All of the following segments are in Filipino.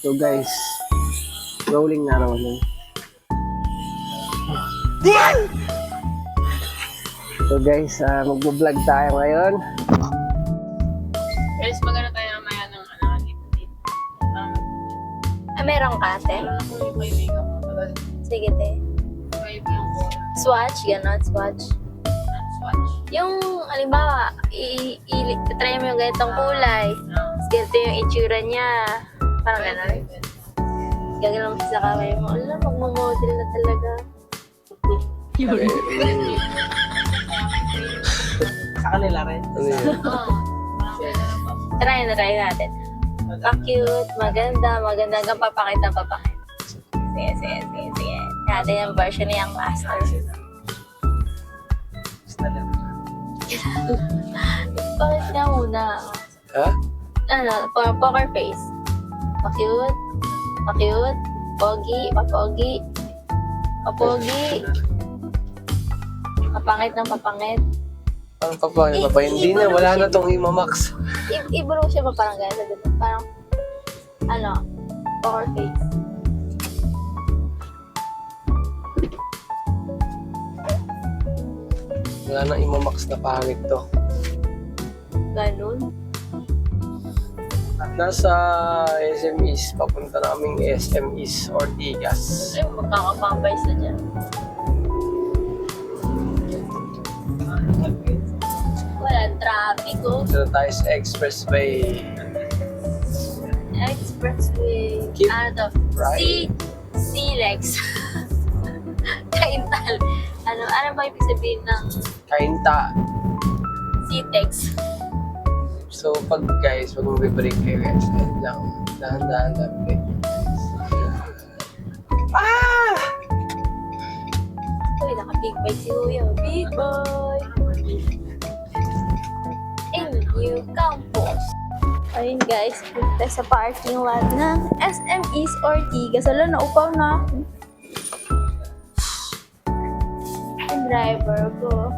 So guys, rolling na naman yun. So guys, magbo-vlog tayo ngayon. Guys, magana tayo mamaya ng dito. Meron ka, te? Ako yung kaibigan ko. Sige, te. Kaibigan ko. Swatch, gano'n, swatch. Swatch. Yung, halimbawa, try mo yung ganitong kulay. Ganito yung itsura niya. Parang gano'n. Gagalaw mo sa kamay mo. Alam, magmamodel na talaga. Sa kanila rin. Ano yun? Try natin. Cute, maganda hanggang papakita. Sige. Natin yung version niyang master. Bakit nga muna? Ha? Poker face. Pa-cute. Pogi. Papangit ng papangit. Ang papangit pa. Hindi na, wala na tong Imamax. Ibulong siya pa parang gano'n. Parang, poker face. Wala na Imamax na pangit to. Ganun. Nasa SMEs, papunta naming SMEs Ortigas. Ay, magkakapambay sa dyan. Walang traffic, oh. Dito tayo sa Expressway. Expressway. Keep right. Silex. Kaintal. Ano ba ibig sabihin ng Kainta. Citex? So pag guys, pag mag-break kayo guys, lang, dahan-dahan lang break. Uy, naka-big bike si Kuya. Big boy! In New Campus. Ayun guys, punta sa parking lot ng SMEs Ortigas. Alo, naupaw na ako. Yung driver ko.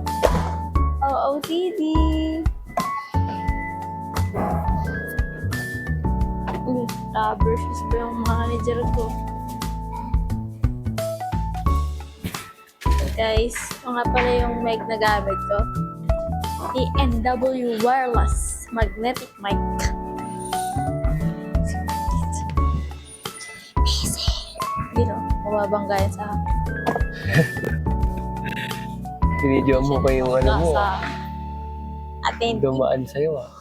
OOTD. Rubber shoes pa yung manager ko. Guys, mga pala yung mic na gamit ko. ENW Wireless Magnetic Mic. Easy. Mababanggayan sa Video mo pa yung ano mo. sa atin. Dumaan sa'yo ah.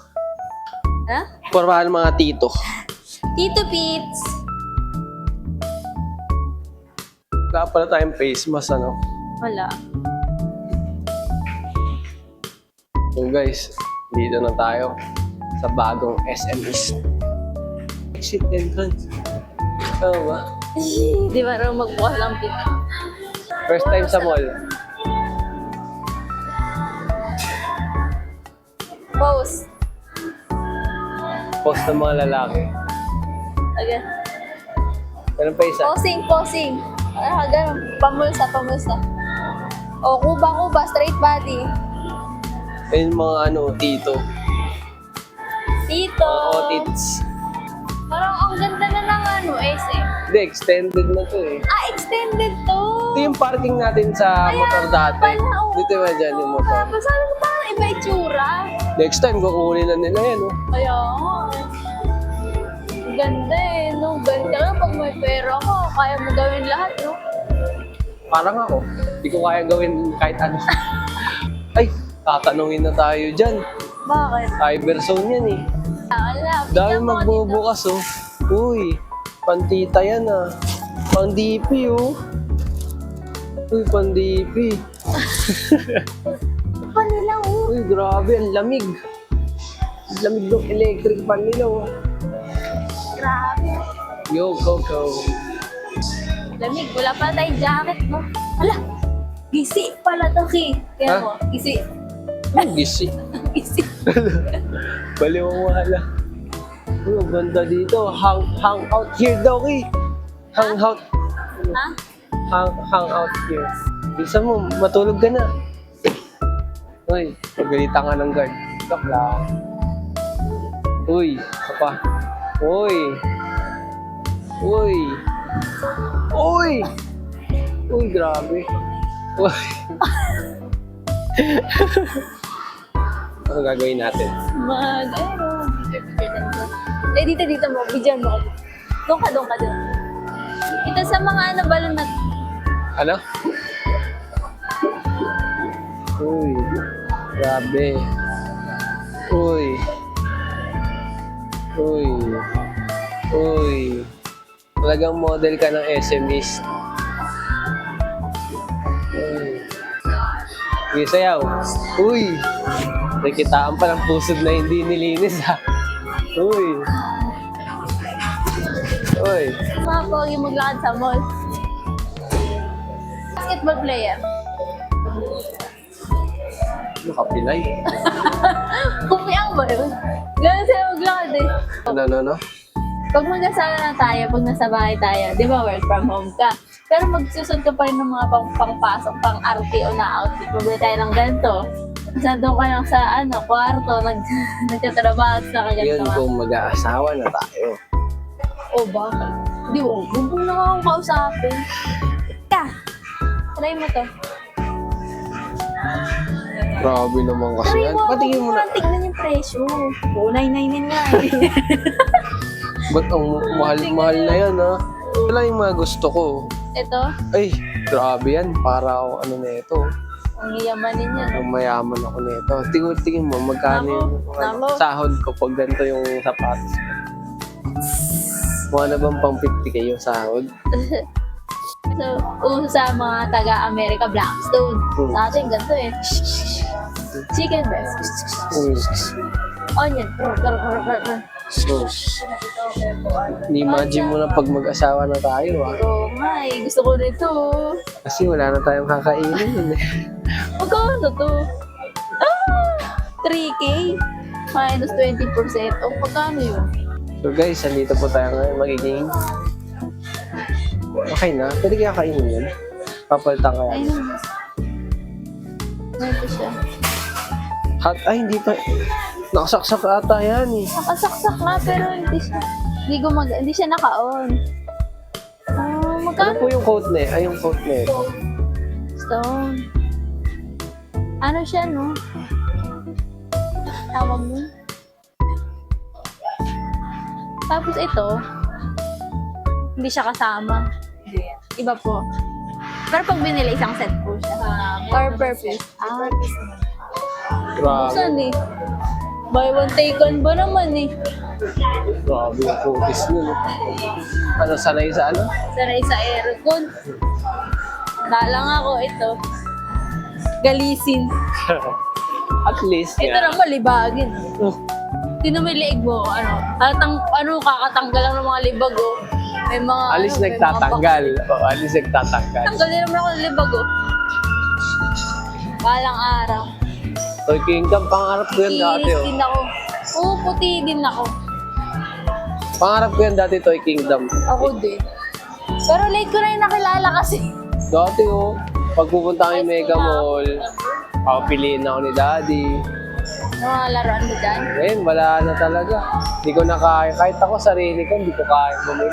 Ha? Pormahan mga tito. Tito Pits! Wala pala tayong face mask ano. Wala. So guys, dito na tayo sa bagong SMEs. Exit entrance. Ano ba? Di ba rin magbukas ng pit? First time sa mall. Pose. Post ng mga lalaki. Again. Ganun pa isa. Posing. Ganun. Pamulsa. O, kuba, straight body. Ayun mga ano, tito. Tito. Oo, tits. Parang ang ganda na ng SM. Hindi, extended na to eh. Extended to. Ito yung parking natin sa motor dati. pala, oo. Dito ba dyan yung motor? Tapos ano ba parang iba itsura? Next time, kukunin na nila yan oh. Kaya nga. Ang ganda eh, no? Ganda lang pag may pera ka. Kaya mo gawin lahat, no? Parang ako, hindi ko kaya gawin kahit ano. Ay, tatanungin na tayo dyan. Bakit? Cyberzone yan eh. Wala. Dahil magbubukas oh. Uy, pantita yan ah. Pang-DP oh. Uy, pang-DP. Pa nila, oh. Uy, grabe, ang lamig. Ang lamig ng electric fan nila oh. Grabe. Yo, go. Lamig. Wala pa tayong jacket, no? Hala. Gisi pala to, Ki. Kaya Ha? mo, gisi. Ang gisi. Gisi. Baliw ang wala. Uy, ang ganda dito. Hang out here daw, Ki. Hang out. Ha? Hang out here. Bisa mo, matulog ka na. Uy, pagalitan ka ng guard. Joke lang. Uy, apa. Uy. Uy! Uy! Uy, grabe. Uy! Ano gagawin natin? Dito mo, bigyan mo. Doon ka. Ito sa mga ano, balon na. Ano? Uy! Grabe. Uy! Uy! Uy! Talagang model ka ng SMEs. Uy! Sige, sayaw. Uy! Nakikitaan pa ng pusod na hindi nilinis ha. Uy! Uy! Mga pogi maglakad sa mall. Basketball player. Ano ka, Pinay? Kumiyang ba yun? Ganun sila maglakad eh. Ano? Pag mag-asawa na tayo, pag nasa bahay tayo, di ba work from home ka? Pero magsusod ka pa rin ng mga pangpasok, pang-RT o na outfit. Mabili tayo ng ganito. Sandong ka lang sa kwarto, nagtatrabaho at nakaganto Yun ka. kung mag-aasawa na tayo. O bakit? Di ba? Bumbong na nga akong kausapin. Ka! Try mo to. Grabe naman kasi Try yan. mo, Patingin mo na. tignan yung presyo. 299 nga eh. Ba't ang mahal na yan ha? Wala yung mga gusto ko. Ito, Ay, grabe yan. Para ako ano na ito. ang iyamanin niya. Ang mayaman ako na ito. Tingin mo, magkano yung Nako. sahod ko pag ganito yung sapatos ko. Mukha na bang pang 50k yung sahod? So, uso sa mga taga-America, Blackstone. Hmm. Sa atin, ganito eh. Chicken breast. Uy. Onion. So, ni-imagine mo na pag mag-asawa na tayo ha. Oo nga eh. Gusto ko nito. Kasi wala na tayong kakainin. Magkano to? 3K? Minus 20%. O, magkano yun? So guys, andito po tayo ngayon. Magiging... Okay na. Pwede kaya kainin yun? Papalitan kaya. Ayun. Ito siya. Hot? Ay, hindi pa. Nakasaksak ata yan eh. Nakasaksak nga pero hindi siya naka-on. Ano Magkano? po yung coat na eh? Ay, yung coat na eh. Stone. Ano siya, no? Tawag mo. Tapos ito, hindi siya kasama. Iba po. Pero pag binili, isang set po siya. Or per piece. Grabe. Saan eh? Buy one, take one ba naman eh? Grabe yung focus nun. Ano, sanay sa ano? Saray sa aircon. Dalang ako ito. Galisin. At least, Ito yan. naman, libagin. Tinan mo yung liig mo, kakatanggal lang ng mga libag, oh. May mga, Alis may mga nagtatanggal. Oo, alis nagtatanggal. Tanggalin naman ako ng libag, oh. Balang araw. Toy Kingdom, pangarap ko yan dati. Iris Oh. din ako. Oo, puti din ako. Pangarap ko yan dati, Toy Kingdom. Ako din. Pero late ko na yung nakilala kasi. Dati oh, pag pupunta kami High school Mega na. Mall, papiliin ako ni Daddy. Mga laruan mo dyan. Ngayon, wala na talaga. Hindi ko na kaya. Kahit ako, sarili ko, hindi ko kaya bumili.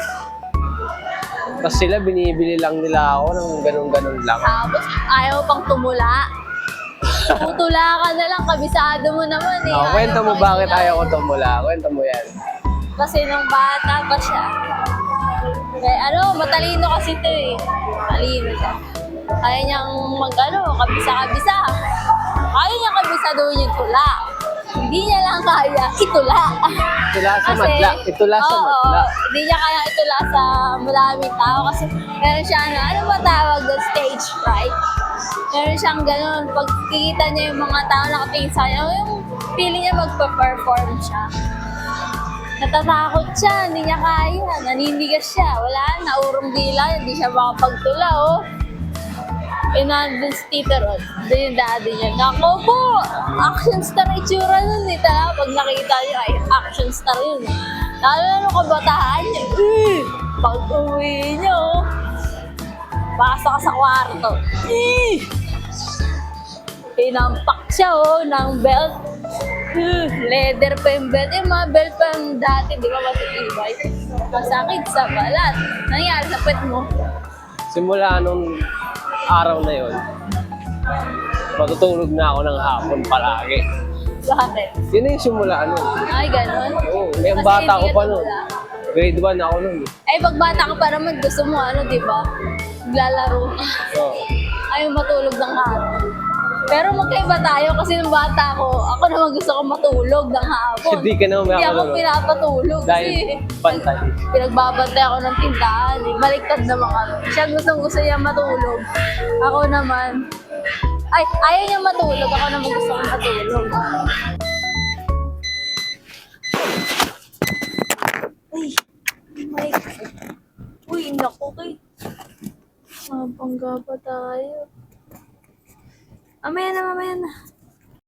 Tapos sila, binibili lang nila ako ng ganun-ganun lang. Tapos ayaw pang tumula. Tutula ka na lang, kabisado mo naman eh. Oh, kwento mo pang bakit itula. ayaw ko tumula. Kwento mo yan. Kasi nung bata pa siya. Matalino kasi ito eh. Matalino siya. Ayaw niyang kabisa-kabisa. Ayaw niya kabisaduhin yung tula. Hindi niya lang kaya itula. Itula sa madla. Itula sa madla. Hindi niya kaya itula sa maraming tao kasi meron siya ano ba tawag doon? Stage fright. Meron siyang ganun. Pag kikita niya yung mga tao nakatingin sa kanya, yung feeling niya magpa-perform siya. Natatakot siya, hindi niya kaya, naninigas siya, wala na, urong dila, hindi siya makapagtula, oh. Nandun si Tito Rod, doon yung daddy niya. Nako po, action star itsura nun eh. Talaga, pag nakita niya, ay action star yun eh. Lalo na nung kabataan niya, pag uwi niya, oh. Pasok ka sa kwarto. Pinampak siya, oh, ng belt. Leather pa yung belt. Yung mga belt pa yung dati, di ba, matitibay. Masakit sa balat. Nangyari sa pet mo. Simula nung araw na yon, matutulog na ako ng hapon palagi. Bakit? Yun na yung simula nun. Ay, ganun. Oo, may Kasi bata ko hindi ka pa nun. tumula. Grade 1 ako nun. Ay, pag bata ka pa naman, gusto mo ano, di ba? Maglalaro ka. Oo. Ayaw matulog ng hapon. Pero magkaiba tayo kasi nung bata ako naman gusto ko matulog ng hapon. Hindi ka naman Hindi ako makakatulog. pinapatulog Dahil kasi bantay. pinagbabantay ako ng tindahan. Eh. Baliktad naman kami. Siya gusto niya matulog. Ako naman, ay, ayaw niya matulog. Ako naman gusto ko matulog. Uy, my God. Uy, naku kay. Mabangga pa tayo. Mamaya na, mamaya na.